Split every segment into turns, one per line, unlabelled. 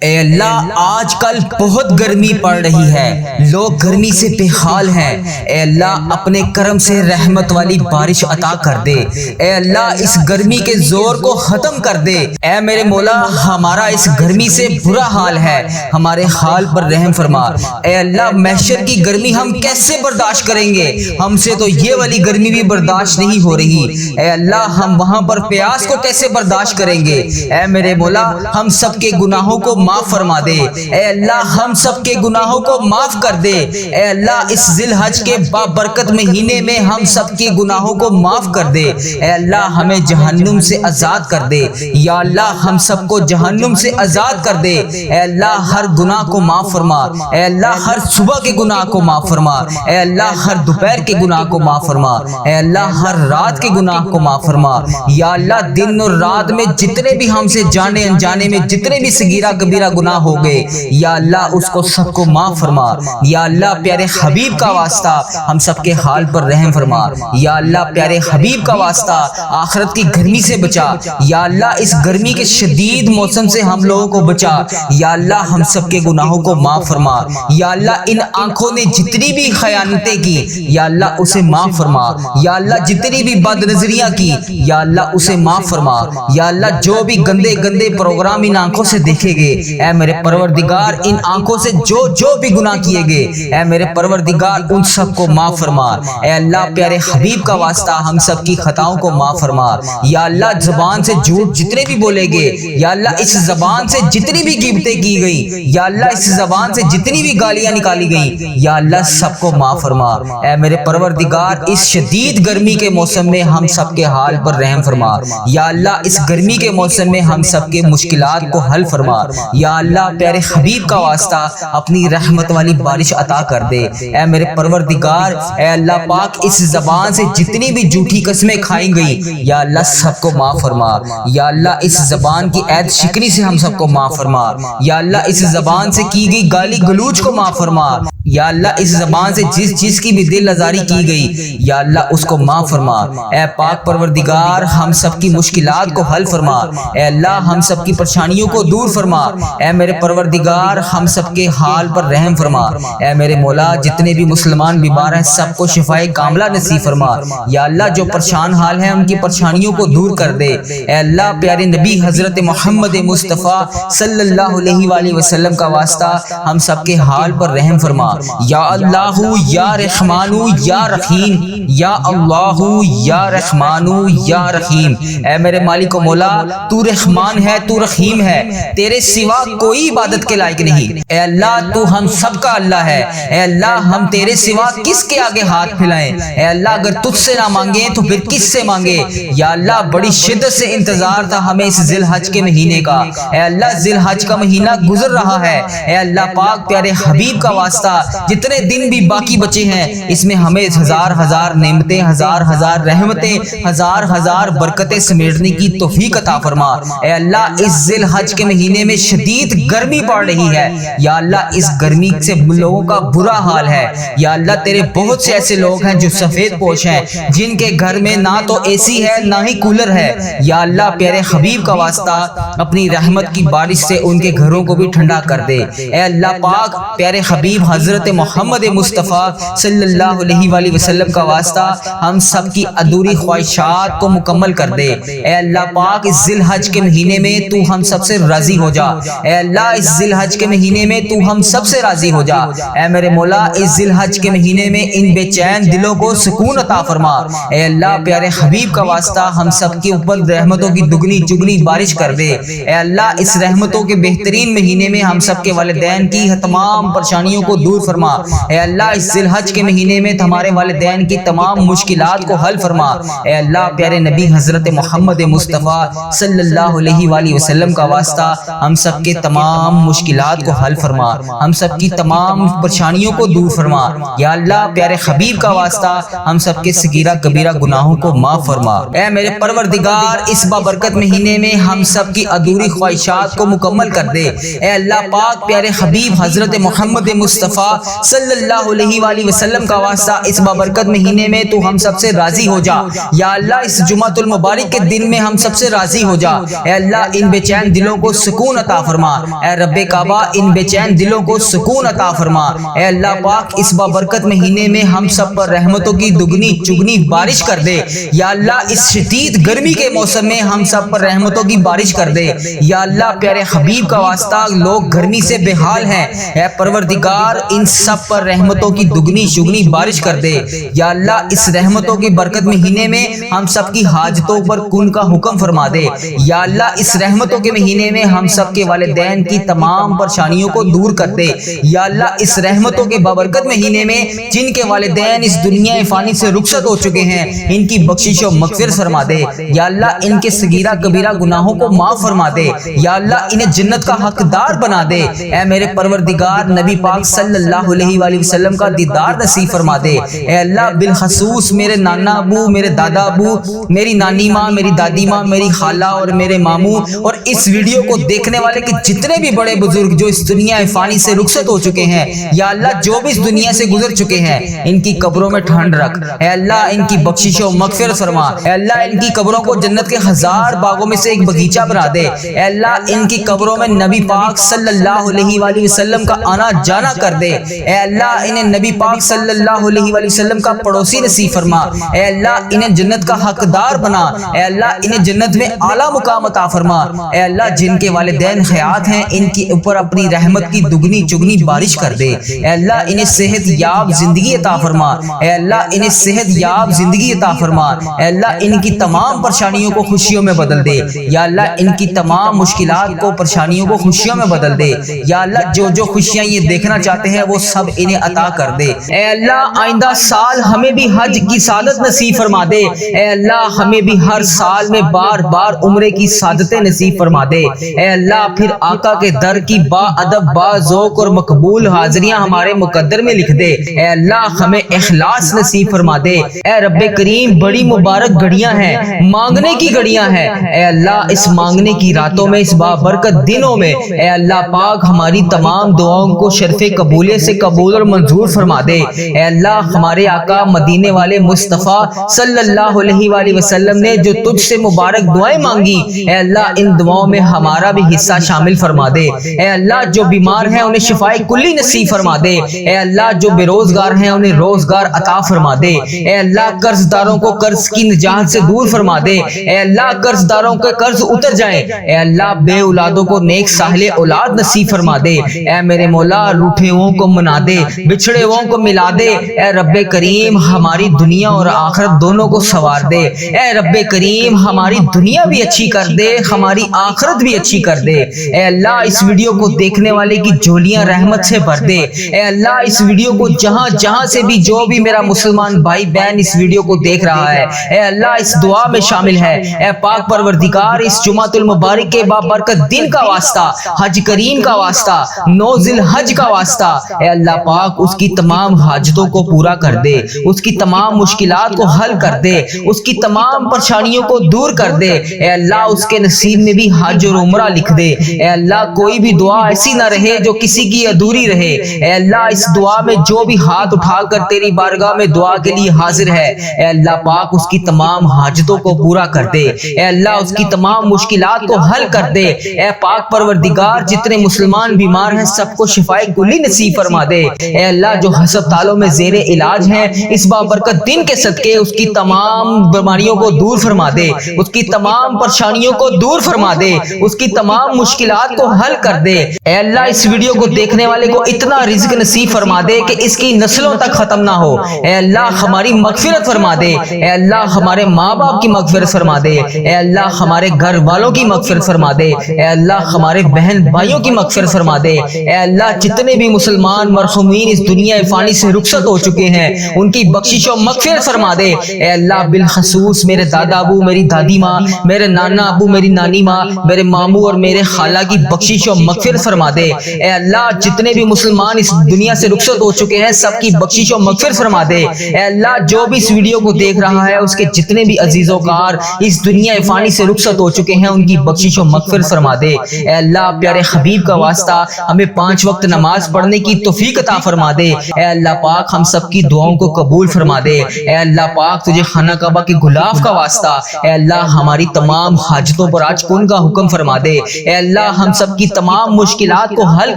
اے اللہ آج کل بہت گرمی پڑ رہی ہے، لوگ گرمی سے بے حال ہیں۔ اے اللہ اپنے کرم سے رحمت والی بارش عطا کر دے۔ اے اللہ اس گرمی کے زور کو ختم کر دے۔ اے میرے مولا ہمارا اس گرمی سے برا حال ہے، ہمارے حال پر رحم فرما۔ اے اللہ محشر کی گرمی ہم کیسے برداشت کریں گے؟ ہم سے تو یہ والی گرمی بھی برداشت نہیں ہو رہی۔ اے اللہ ہم وہاں پر پیاس کو کیسے برداشت کریں گے؟ اے میرے مولا ہم سب کے گناہوں کو معاف فرما دے۔ اے اللہ ہم سب کے گناہوں کو معاف کر دے۔ اے اللہ اس ذی الحج کے بابرکت مہینے میں ہم سب کے گناہوں کو معاف کر دے۔ اے اللہ ہمیں جہنم سے آزاد کر دے۔ یا اللہ ہم سب کو جہنم سے آزاد کر دے۔ اے اللہ ہر گناہ کو معاف فرما۔ اے اللہ ہر صبح کے گناہ کو معاف فرما۔ اے اللہ ہر دوپہر کے گناہ کو معاف فرما۔ اے اللہ ہر رات کے گناہ کو معاف فرما۔ یا اللہ دن اور رات میں جتنے بھی ہم سے جانے انجانے میں جتنے بھی صغیرہ کبیرہ گناہ ہو گئے، یا اللہ اس کو سب کو معاف فرما۔ یا اللہ پیارے حبیب کا واسطہ ہم سب کے حال پر رحم فرما۔ یا اللہ پیارے حبیب کا واسطہ آخرت کی گرمی سے بچا۔ یا اللہ اس گرمی کے شدید موسم سے ہم لوگوں کو بچا۔ یا اللہ ہم سب کے گناہوں کو معاف فرما۔ یا اللہ ان آنکھوں نے جتنی بھی خیانتیں کی یا اللہ اسے معاف فرما۔ یا اللہ جتنی بھی بد نظریاں کی یا اللہ اسے معاف فرما۔ یا اللہ جو بھی گندے گندے پروگرام ان آنکھوں سے دیکھے گئے، اے میرے پروردگار ان آنکھوں سے جو بھی گناہ کیے گئے، اے میرے پروردگار ان سب کو معاف فرما۔ اے اللہ پیارے حبیب کا واسطہ ہم سب کی خطاؤں کو معاف فرما۔ یا اللہ زبان سے جھوٹ جتنے بھی بولے گئے، یا اللہ اس زبان سے جتنی بھی غیبتیں کی گئی، یا اللہ اس زبان سے جتنی بھی گالیاں نکالی گئی، یا اللہ سب کو معاف فرما۔ اے میرے پروردگار اس شدید گرمی کے موسم میں ہم سب کے حال پر رحم فرما۔ یا اللہ اس گرمی کے موسم میں ہم سب کے مشکلات کو حل فرما۔ یا اللہ پیارے حبیب کا واسطہ اپنی رحمت والی بارش عطا کر دے۔ اے میرے پروردگار اے اللہ پاک اس زبان سے جتنی بھی جھوٹی قسمیں کھائی گئی یا اللہ سب کو معاف فرما۔ یا اللہ اس زبان کی عید شکنی سے ہم سب کو معاف فرما۔ یا اللہ اس زبان سے کی گئی گالی گلوچ کو معاف فرما۔ یا اللہ اس زبان سے جس چیز کی بھی دل آزاری کی گئی یا اللہ اس کو معاف فرما۔ اے پاک پروردگار ہم سب کی مشکلات کو حل فرما۔ اے اللہ ہم سب کی پریشانیوں کو دور فرما۔ اے میرے پروردگار ہم سب کے حال پر رحم فرما۔ اے میرے مولا جتنے بھی مسلمان بیمار ہیں سب کو شفائے کاملہ نصیب فرما۔ یا اللہ جو پریشان حال ہیں ان کی پریشانیوں کو دور کر دے۔ اے اللہ پیارے نبی حضرت محمد مصطفیٰ صلی اللہ علیہ وآلہ وسلم کا واسطہ ہم سب کے حال پر رحم فرما۔ یا اللہ یا رحمان یا رحیم، یا اللہ یا رحمان یا رحیم۔ اے میرے مالک و مولا تو رحمان ہے، تو رحیم ہے، تیرے سوا کوئی عبادت کے لائق نہیں۔ اے اللہ تو ہم سب کا اللہ ہے۔ اے اللہ ہم تیرے سوا کس کے آگے ہاتھ پھیلائیں؟ اے اللہ اگر تجھ سے نہ مانگیں تو پھر کس سے مانگے؟ یا اللہ بڑی شدت سے انتظار تھا ہمیں اس ذی الحج کے مہینے کا۔ اے اللہ ذی الحج کا مہینہ گزر رہا ہے، اے اللہ پاک پیارے حبیب کا واسطہ جتنے دن بھی باقی بچے ہیں اس میں ہمیں ہزار ہزار نعمتیں، ہزار ہزار رحمتیں، ہزار ہزار برکتیں سمیٹنے کی توفیق عطا فرما۔ اے اللہ اس ذی الحج کے مہینے میں شدید گرمی پڑ رہی ہے، یا اللہ اس گرمی سے لوگوں کا برا حال ہے۔ یا اللہ تیرے بہت سے ایسے لوگ ہیں جو سفید پوش ہیں، جن کے گھر میں نہ تو اے سی ہے نہ ہی کولر ہے۔ یا اللہ پیارے حبیب کا واسطہ اپنی رحمت کی بارش سے ان کے گھروں کو بھی ٹھنڈا کر دے۔ اے اللہ پاک پیارے حبیب حضرت محمد مصطفیٰ صلی اللہ علیہ وآلہ وسلم کا واسطہ ہم سب کی ادھوری خواہشات کو مکمل کر دے۔ اے اللہ پاک اس ذی الحج کے مہینے میں تو ہم سب سے راضی ہو جا۔ اے اللہ اس ذی الحج کے مہینے میں تو ہم سب سے راضی ہو جا۔ اے میرے مولا اس ذی الحج کے مہینے میں ان بے چین دلوں کو سکون عطا فرما۔ اے اللہ پیارے حبیب کا واسطہ ہم سب کے اوپر رحمتوں کی دگنی چگنی بارش کر دے۔ اے اللہ اس رحمتوں کے بہترین مہینے میں ہم سب کے والدین کی تمام پریشانیوں کو دور فرما۔ اے اللہ اس ذی الحج کے مہینے میں ہمارے والدین کی تمام مشکلات کو حل فرما۔ اے اللہ پیارے نبی حضرت محمد مصطفیٰ صلی اللہ علیہ وآلہ وسلم کا واسطہ ہم سب کے تمام مشکلات کو حل فرما، ہم سب کی تمام پریشانیوں کو دور فرما۔ یا اللہ پیارے حبیب کا واسطہ ہم سب کے صغیرہ کبیرہ گناہوں کو معاف فرما۔ اے میرے پروردگار اس بابرکت مہینے میں ہم سب کی ادھوری خواہشات کو مکمل کر دے۔ اے اللہ پاک پیارے حبیب حضرت محمد مصطفیٰ صلی اللہ علیہ وآلہ وسلم کا واسطہ اس بابرکت مہینے میں تو ہم سب سے راضی ہو جا۔ یا اللہ اس جمعۃ المبارک کے دن میں ہم سب سے راضی ہو جا۔ اے اللہ ان بے چین دلوں کو سکون عطا فرما۔ فرما۔ اے رب کعبہ ان بے چین دلوں کو سکون عطا فرما۔ اے اللہ پاک اس بابرکت مہینے میں ہم سب پر رحمتوں کی دگنی چگنی بارش کر دے۔ یا اللہ اس شدید گرمی کے موسم میں ہم سب پر رحمتوں کی بارش کر دے۔ یا اللہ پیارے حبیب کا واسطہ لوگ گرمی سے بے حال ہیں، اے پروردگار ان سب پر رحمتوں کی دگنی چگنی بارش کر دے۔ یا اللہ اس رحمتوں کی برکت مہینے میں ہم سب کی حاجتوں پر کن کا حکم فرما دے۔ یا اللہ اس رحمتوں کے مہینے میں ہم سب کے والدین کی تمام پریشانیوں کو دور کر دے۔ یا اللہ اس رحمتوں کے بابرکت مہینے میں جن کے والدین اس دنیا فانی سے رخصت ہو چکے ہیں ان کی بخشش و مغفرت فرما دے۔ یا اللہ ان کے صغیرہ کبیرہ گناہوں کو معاف فرما دے۔ یا اللہ انہیں جنت کا حقدار بنا دے۔ اے میرے پروردگار نبی پاک صلی اللہ علیہ وآلہ وسلم کا دیدار نصیب فرما دے۔ اے اللہ بالخصوص میرے نانا ابو، میرے دادا ابو، میری نانی ماں، میری دادی ماں، میری خالہ اور میرے ماموں اور اس ویڈیو کو دیکھنے والے کے جتنے بھی بڑے بزرگ جو اس دنیا فانی سے رخصت ہو چکے ہیں، یا اللہ جو بھی اس دنیا سے گزر چکے ہیں ان کی قبروں میں ٹھنڈ رکھ۔ اے اللہ ان کی بخشش و مغفرت فرما۔ اے اللہ ان کی قبروں کو جنت کے 1000 باغوں میں سے ایک باغیچہ بنا دے۔ اے اللہ ان کی قبروں میں نبی پاک صلی اللہ علیہ وآلہ وسلم کا آنا جانا کر دے۔ اے اللہ انہیں نبی پاک صلی اللہ علیہ وآلہ وسلم کا پڑوسی نصیب فرما۔ اے اللہ انہیں جنت کا حقدار بنا۔ اے اللہ انہیں جنت میں اعلیٰ مقام عطا فرما۔ اے اللہ جن کے والدین حیات ہیں ان کے اوپر اپنی رحمت کی دگنی چگنی بارش کر دے۔ اے اللہ انہیں صحت یاب زندگی عطا فرما۔ اے اللہ انہیں صحت یاب زندگی عطا فرما۔ اے اللہ ان کی تمام پریشانیوں کو خوشیوں میں بدل دے۔ یا اللہ ان کی تمام مشکلات کو پریشانیوں کو خوشیوں میں بدل دے۔ یا اللہ جو جو خوشیاں یہ دیکھنا چاہتے ہیں وہ سب انہیں عطا کر دے۔ اے اللہ آئندہ سال ہمیں بھی حج کی سعادت نصیب فرما دے۔ اے اللہ ہمیں بھی ہر سال میں بار بار عمرے کی سعادتیں نصیب فرما دے۔ اے اللہ پھر آقا کے در کی با ادب با ذوق اور مقبول حاضریاں ہمارے مقدر میں لکھ دے۔ اے اللہ ہمیں اخلاص نصیب فرما دے۔ اے رب کریم بڑی مبارک گھڑیاں ہیں، مانگنے کی گھڑیاں ہیں۔ اے اللہ اس مانگنے کی راتوں میں، اس بابرکت دنوں میں اے اللہ پاک ہماری تمام دعاؤں کو شرف قبولیت سے قبول اور منظور فرما دے۔ اے اللہ ہمارے آقا مدینے والے مصطفیٰ صلی اللہ علیہ وآلہ وسلم نے جو تجھ سے مبارک دعائیں مانگی، اے اللہ ان دعاؤں میں ہمارا بھی حصہ شامل فرما دے۔ اے اللہ جو بیمار ہیں انہیں شفائے کلی نصیب فرما دے۔ اے اللہ جو بے روزگار ہیں انہیں روزگار عطا فرما دے۔ اے اللہ قرض داروں کو قرض کی نجات سے دور فرما دے۔ اے اللہ قرض داروں کے قرض اتر جائیں۔ اے اللہ بے اولادوں کو نیک صالح اولاد نصیب فرما دے۔ اے میرے مولا روٹھے ہوئوں کو منا دے، بچھڑے ہوئوں کو ملا دے۔ اے رب کریم ہماری دنیا اور آخرت دونوں کو سنوار دے۔ اے رب کریم ہماری دنیا بھی اچھی کر دے، ہماری آخرت بھی اچھی کر دے۔ اے اللہ اس ویڈیو کو دیکھنے والے کی جھولیاں رحمت سے بھر دے۔ اے اللہ اس ویڈیو کو جہاں جہاں سے بھی جو بھی میرا مسلمان بھائی بہن اس ویڈیو کو دیکھ رہا ہے، اے اللہ اس دعا میں شامل ہے۔ اے پاک پروردگار اس جمعۃ المبارک کے بابرکت دن کا واسطہ، حج کریم کا واسطہ، 9 ذی الحج کا واسطہ، اے اللہ پاک اس کی تمام حاجتوں کو پورا کر دے، اس کی تمام مشکلات کو حل کر دے، اس کی تمام پریشانیوں کو دور کر دے۔ اے اللہ اس کے نصیب میں بھی حج اور عمرہ لکھ دے۔ اے اللہ کوئی بھی دعا ایسی نہ رہے جو کسی کی ادھوری رہے۔ اے اللہ اس دعا میں جو بھی ہاتھ اٹھا کر تیری بارگاہ میں دعا کے لیے حاضر ہے، اے اللہ پاک اس کی تمام حاجتوں کو پورا کر دے۔ اے اللہ اس کی تمام مشکلات کو حل کر دے۔ اے پاک پروردگار جتنے مسلمان بیمار ہیں سب کو شفائے کلی نصیب فرما دے۔ اے اللہ جو ہسپتالوں میں زیر علاج ہیں اس بابرکت دن کے صدقے اس کی تمام بیماریوں کو دور فرما دے، اس کی تمام پریشانیوں کو دور فرما دے، اس کی تمام مشکلات کو حل کر دے۔ اے اللہ اس ویڈیو کو دیکھنے والے کو اتنا رزق نصیب فرما دے کہ اس کی نسلوں تک ختم نہ ہو۔ اے اللہ ہماری مغفرت فرما دے۔ اے اللہ ہمارے ماں باپ کی مغفرت فرما دے۔ اے اللہ ہمارے گھر والوں کی مغفرت فرما دے۔ اے اللہ ہمارے بہن بھائیوں کی مغفرت فرما دے۔ اے اللہ جتنے بھی مسلمان مرحومین اس دنیا فانی سے رخصت ہو چکے ہیں ان کی بخشش و مغفرت فرما دے۔ اے اللہ بالخصوص میرے دادا ابو، میری دادی ماں، میرے نانا ابو، میری نانی ماں، میرے ماموں اور میرے خالہ کی بخشش و مغفرت فرما دے۔ اے اللہ جتنے بھی مسلمان اس دنیا سے رخصت ہو چکے ہیں سب کی بخشش و مغفرت فرما دے۔ اے اللہ جو بھی اس ویڈیو کو دیکھ رہا ہے اس کے جتنے بھی عزیز و کار اس دنیا فانی سے رخصت ہو چکے ہیں ان کی بخشش و مغفرت فرما دے۔ اے اللہ پیارے حبیب کا واسطہ ہمیں 5 وقت نماز پڑھنے کی توفیق عطا فرما دے۔ اے اللہ پاک ہم سب کی دعاؤں کو قبول فرما دے۔ اے اللہ پاک تجھے خانہ کعبہ کے غلاف کا واسطہ اے اللہ ہماری تمام حاجتوں پر آج کن کا حکم فرما دے۔ اے اللہ اللہ ہم سب کی تمام مشکلات کو حل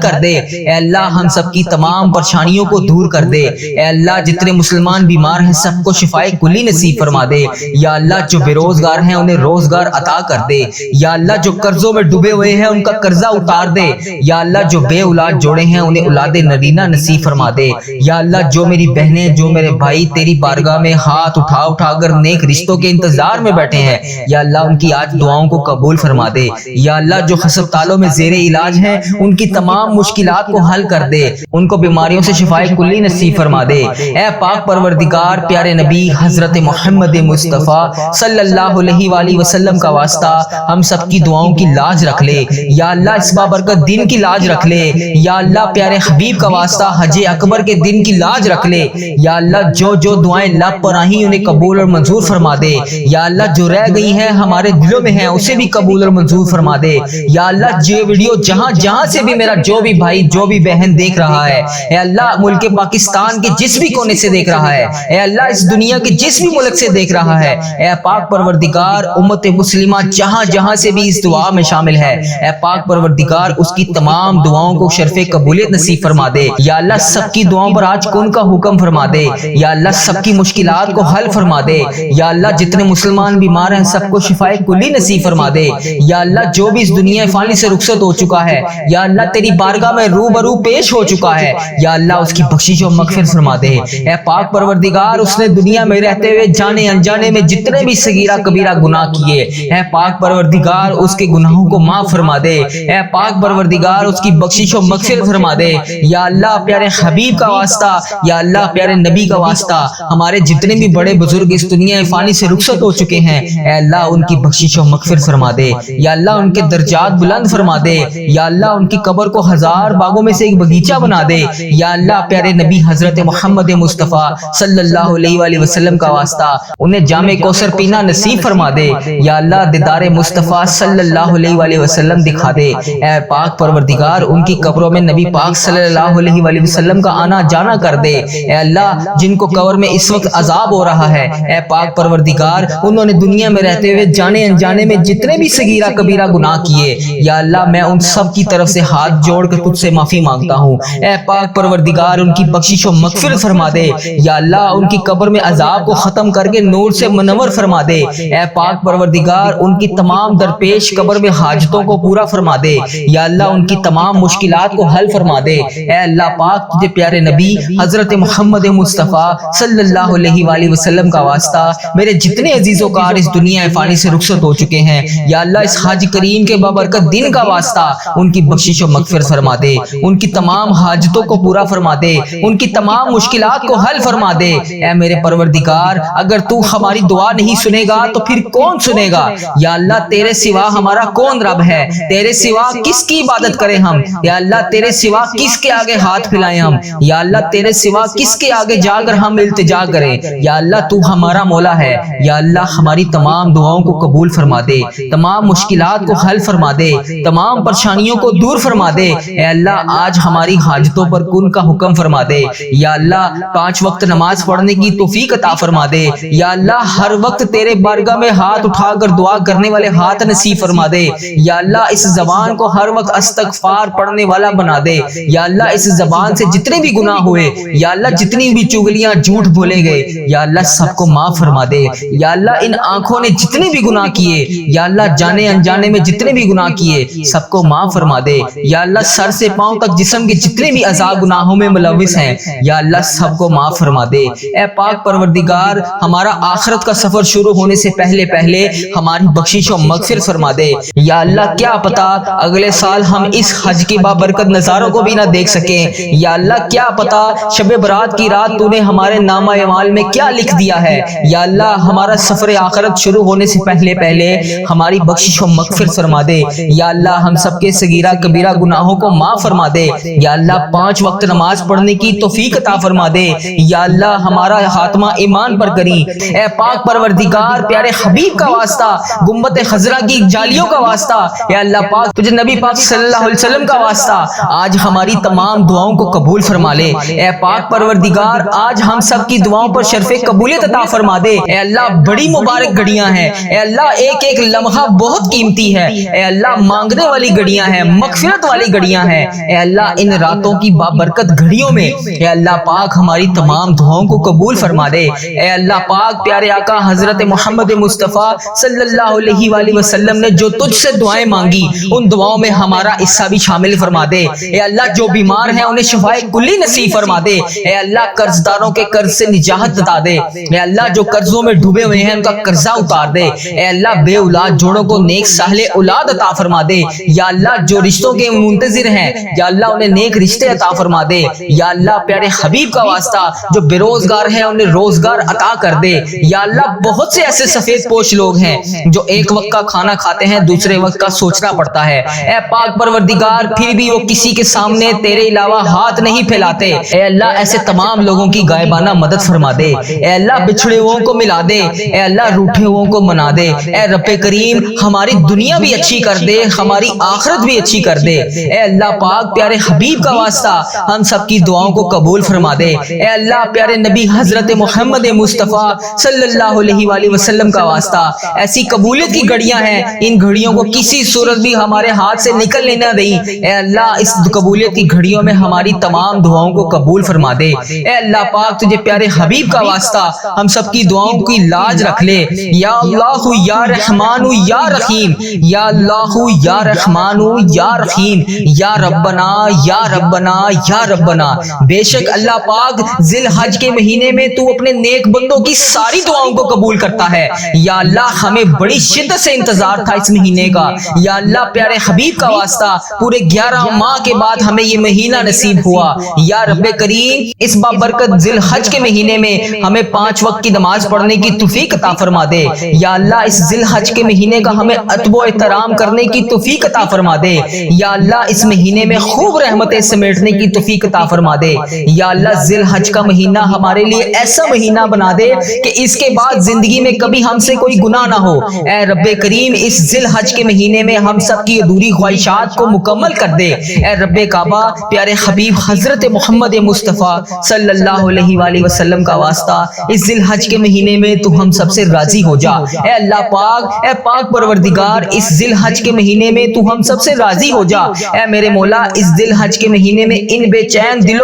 کر دے، اے اللہ ہم سب کی تمام پریشانیوں کو دور کر دے، اے اللہ جتنے مسلمان بیمار ہیں سب کو شفائے کلی نصیب فرما دے، یا اللہ جو بے روزگار ہیں انہیں روزگار عطا کر دے، یا اللہ جو قرضوں میں ڈوبے ہوئے ہیں ان کا قرضہ اتار دے، یا اللہ جو بے اولاد جوڑے ہیں انہیں اولاد نرینہ نصیب فرما دے، یا اللہ جو میری بہنیں جو میرے بھائی تیری بارگاہ میں ہاتھ اٹھا اٹھا کر نیک رشتوں کے انتظار میں بیٹھے ہیں، یا اللہ ان کی آج دعاؤں کو قبول فرما دے، یا اللہ جو ہسپتالوں میں زیر علاج ہیں ان کی تمام مشکلات کو حل کر دے، ان کو بیماریوں سے شفائے کلی نصیب فرما دے، اے پاک پروردگار پیارے نبی حضرت محمد مصطفیٰ صلی اللہ علیہ وآلہ وسلم کا واسطہ ہم سب کی دعاؤں کی لاج رکھ لے، یا اللہ اس بابرکت دن کی لاج رکھ لے، یا اللہ پیارے حبیب کا واسطہ حج اکبر کے دن کی لاج رکھ لے، یا اللہ جو دعائیں لب پر آئیں انہیں قبول اور منظور فرما دے، یا اللہ جو رہ گئی ہیں ہمارے دلوں میں ہیں اسے بھی قبول اور منظور فرما دے، یا اللہ یہ ویڈیو جہاں جہاں سے بھی میرا جو بھی بھائی جو بھی بہن دیکھ رہا ہے، اے اللہ ملک پاکستان کے جس بھی کونے سے دیکھ رہا ہے، اے اللہ اس دنیا کے جس بھی ملک سے دیکھ رہا ہے، اے پاک پروردگار امت مسلمہ جہاں جہاں سے بھی اس دعا میں شامل ہے، اے پاک پروردگار اس کی تمام دعاؤں کو شرف قبولیت نصیب فرما دے، یا اللہ سب کی دعاؤں پر آج کن کا حکم فرما دے، یا اللہ سب کی مشکلات کو حل فرما دے، یا اللہ جتنے مسلمان بیمار ہیں سب کو شفائے کلی نصیب فرما دے، یا اللہ جو بھی اس دنیا فانی سے رخصت ہو چکا ہے، یا اللہ تیری بارگاہ میں روبرو پیش ہو چکا ہے، یا اللہ اس کی بخشش و مغفرت فرما دے، اے پاک پروردگار اس نے دنیا میں رہتے ہوئے جانے انجانے میں جتنے بھی صغیرہ کبیرہ گناہ کیے، اے پاک پروردگار اس کے گناہوں کو معاف فرما دے، اے پاک پروردگار اس کی بخشش و مغفرت فرما دے، یا اللہ پیارے حبیب کا واسطہ، یا اللہ پیارے نبی کا واسطہ ہمارے جتنے بھی بڑے بزرگ اس دنیا فانی سے رخصت ہو چکے ہیں، اے اللہ ان کی بخشش و مغفرت فرما دے، یا اللہ ان کے درجات بلند فرما دے، یا اللہ ان کی قبر کو 1000 باغوں میں سے ایک باغیچہ بنا دے، یا اللہ پیارے نبی حضرت محمد مصطفیٰ صلی اللہ علیہ وآلہ وسلم کا واسطہ انہیں جام کوثر پینا نصیب فرما دے، یا اللہ دیدار مصطفیٰ صلی اللہ علیہ وآلہ وسلم دکھا دے، اے پاک پروردگار ان کی قبروں میں نبی پاک صلی اللہ علیہ وآلہ وسلم کا آنا جانا کر دے، اے اللہ جن کو قبر میں اس وقت عذاب ہو رہا ہے، اے پاک پروردگار انہوں نے دنیا میں رہتے ہوئے جانے انجانے میں جتنے بھی صغیرہ کبیرہ گناہ کیے، یا اللہ میں ان سب کی طرف سے ہاتھ جوڑ کر تجھ سے معافی مانگتا ہوں، اے پاک پروردگار ان کی بخشش و مغفرت فرما دے، یا اللہ ان کی قبر میں عذاب کو ختم کر کے نور سے منور فرما دے، اے پاک پروردگار ان کی تمام درپیش قبر میں حاجتوں کو پورا فرما دے، یا اللہ ان کی تمام مشکلات کو حل فرما دے، اے اللہ پاک تجھے پیارے نبی حضرت محمد مصطفیٰ صلی اللہ علیہ وآلہ وسلم کا واسطہ میرے جتنے عزیز و کار اس دنیا فانی سے رخصت ہو چکے ہیں، یا اللہ اس حج کریم کے بابرکت دن کا واسطہ ان کی بخشش و مغفرت فرما دے، ان کی تمام حاجتوں کو پورا فرما دے، ان کی تمام مشکلات کو حل فرما دے، اے میرے پروردگار اگر تو ہماری دعا نہیں سنے گا تو پھر کون سنے گا، یا اللہ تیرے سوا ہمارا کون رب ہے، تیرے سوا کس کی عبادت کریں ہم، یا اللہ تیرے سوا کس کے آگے ہاتھ پھیلائیں ہم، یا اللہ تیرے سوا کس کے آگے جا کر ہم التجا کریں، یا اللہ تو ہمارا مولا ہے، یا اللہ ہماری تمام دعاؤں کو قبول فرما دے، تمام مشکلات کو حل فرما دے، تمام پریشانیوں کو دور فرما دے، اے اللہ آج ہماری حاجتوں پر کن کا حکم فرما دے، یا اللہ 5 وقت نماز پڑھنے کی توفیق عطا فرما دے، یا اللہ ہر وقت تیرے بارگاہ میں ہاتھ اٹھا کر دعا کرنے والے ہاتھ نصیب فرما دے، یا اللہ اس زبان کو ہر وقت استغفار پڑھنے والا بنا دے، یا اللہ اس زبان سے جتنے بھی گناہ ہوئے، یا اللہ جتنی بھی چغلیاں جھوٹ بولے گئے، یا اللہ سب کو معاف فرما دے، یا اللہ ان آنکھوں نے جتنے بھی گناہ کیے، یا اللہ جانے انجانے میں جتنے بھی گناہ کیے سب کو معاف فرما دے، یا اللہ سر سے پاؤں تک جسم کے جتنے بھی اعضاء گناہوں میں ملوث ہیں، یا اللہ سب کو معاف فرما دے، اے پاک پروردگار ہمارا آخرت کا سفر شروع ہونے سے پہلے پہلے ہماری بخشش و مغفرت فرما دے، یا اللہ کیا پتا اگلے سال ہم اس حج کے بابرکت نظاروں کو بھی نہ دیکھ سکیں، یا اللہ کیا پتا شب برات کی رات تو نے ہمارے نامہ اعمال میں کیا لکھ دیا ہے، یا اللہ ہمارا سفر آخرت شروع ہونے سے پہلے پہلے ہماری بخشش و مغفرت فرما دے، یا اللہ ہم سب کے صغیرہ کبیرہ گناہوں کو معاف فرما دے، یا اللہ 5 وقت نماز پڑھنے کی توفیق عطا فرما دے، یا اللہ ہمارا خاتمہ ایمان پر کری، اے پاک پروردگار پیارے حبیب کا واسطہ گنبد خضرا کی جالیوں کا واسطہ، اے اللہ پاک تجھے نبی پاک صلی اللہ علیہ وسلم کا واسطہ آج ہماری تمام دعاؤں کو قبول فرما لے، اے پاک پروردگار آج ہم سب کی دعاؤں پر شرف قبولیت عطا فرما دے، اے اللہ بڑی مبارک گھڑیاں ہیں، اے اللہ ایک ایک لمحہ بہت قیمتی ہے، اے اللہ مانگنے والی گھڑیاں ہیں، مغفرت والی گھڑیاں ہیں۔ اے اللہ ان راتوں کی بابرکت گھڑیوں میں اے اللہ پاک ہماری تمام دعاؤں کو قبول فرما دے۔ اے اللہ پاک پیارے آقا حضرت محمد مصطفیٰ صلی اللہ علیہ وآلہ وسلم نے جو تجھ سے دعائیں مانگی ان دعاؤں میں ہمارا حصہ بھی شامل فرما دے۔ اے اللہ جو بیمار ہیں انہیں شفائے کلی نصیب فرما دے۔ اے اللہ قرض داروں کے قرض سے نجات عطا دے۔ اے اللہ جو قرضوں میں ڈوبے ہوئے ہیں ان کا قرضہ اتار دے۔ اے اللہ بے اولاد جوڑوں کو نیک صالح اولاد عطا فرما دے۔ یا اللہ جو رشتوں کے منتظر ہیں یا اللہ انہیں نیک رشتے عطا فرما دے۔ یا اللہ پیارے حبیب کا واسطہ جو بے روزگار ہیں انہیں روزگار عطا کر دے۔ یا اللہ بہت سے ایسے سفید پوش لوگ ہیں جو ایک وقت کا کھانا کھاتے ہیں دوسرے وقت کا سوچنا پڑتا ہے۔ اے پاک پروردگار پھر بھی وہ کسی کے سامنے تیرے علاوہ ہاتھ نہیں پھیلاتے۔ اے اللہ ایسے تمام لوگوں کی غائبانہ مدد فرما دے۔ اے اللہ بچھڑے ہوئوں کو ملا دے۔ اے اللہ روٹھے ہوئوں کو منا دے۔ اے رب کریم ہماری دنیا بھی اچھی کر دے، ہماری آخرت بھی اچھی کر دے۔ اے اللہ پاک پیارے حبیب کا واسطہ ہم سب کی دعاؤں کو قبول فرما دے۔ اے اللہ پیارے نبی حضرت محمد مصطفیٰ صلی اللہ علیہ وآلہ وسلم کا واسطہ ایسی قبولیت کی گھڑیاں ہیں، ان گھڑیوں کو کسی صورت بھی ہمارے ہاتھ سے نکلنے نہ دیں۔ اے اللہ اس قبولیت کی گھڑیوں میں ہماری تمام دعاؤں کو قبول فرما دے۔ اے اللہ پاک تجھے پیارے حبیب کا واسطہ ہم سب کی دعاؤں کی لاج رکھ لے۔ یا اللہ یا رحمان یا رحیم، یا اللہ یا رحمان یا رحیم، یا ربنا یا ربنا یا ربنا۔ بے شک اللہ پاک ذی الحج کے مہینے میں تو اپنے نیک بندوں کی ساری دعاؤں کو قبول کرتا ہے۔ یا اللہ ہمیں بڑی شدت سے انتظار تھا اس مہینے کا۔ یا اللہ پیارے حبیب کا واسطہ پورے 11 ماہ کے بعد ہمیں یہ مہینہ نصیب ہوا۔ یا رب کریم اس بابرکت ذی الحج کے مہینے میں ہمیں 5 وقت کی نماز پڑھنے کی توفیق عطا فرما دے۔ یا اللہ اس ذی الحج کے مہینے کا ہمیں ادب و احترام کرنے کی توفیق عطا فرما دے۔ یا اللہ اس مہینے میں خوب رحمتیں سمیٹنے کی توفیق عطا فرما دے۔ یا اللہ ذی الحج کا مہینہ ہمارے لیے ایسا مہینہ بنا دے کہ اس کے بعد زندگی میں کبھی ہم سے کوئی گناہ نہ ہو۔ اے رب کریم اس ذی الحج کے مہینے میں ہم سب کی ادھوری خواہشات کو مکمل کر دے۔ اے رب کعبہ پیارے حبیب حضرت محمد مصطفیٰ صلی اللہ علیہ وآلہ وسلم کا واسطہ اس ذی الحج کے مہینے میں تو ہم سب سے راضی ہو جا۔ اے اللہ پاک، اے پاک پروردگار اس ذی الحج کے مہینے میں تو ہم سب سے راضی ہو جا۔ اے میرے مولا اس ذی الحج کے مہینے میں ان بے چین دلوں